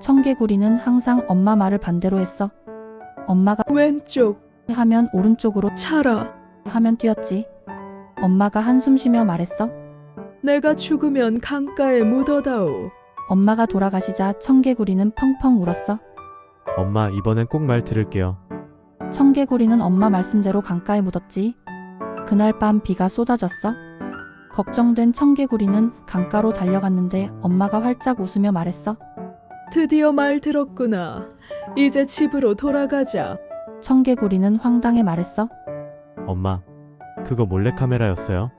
청개구리는 항상 엄마 말을 반대로 했어. 엄마가 왼쪽 하면 오른쪽으로 차라. 하면 뛰었지. 엄마가 한숨 쉬며 말했어. 내가 죽으면 강가에 묻어다오. 엄마가 돌아가시자 청개구리는 펑펑 울었어. 엄마, 이번엔 꼭 말 들을게요. 청개구리는 엄마 말씀대로 강가에 묻었지. 그날 밤 비가 쏟아졌어. 걱정된 청개구리는 강가로 달려갔는데 엄마가 활짝 웃으며 말했어. 드디어 말 들었구나. 이제 집으로 돌아가자. 청개구리는 황당해 말했어. 엄마, 그거 몰래카메라였어요?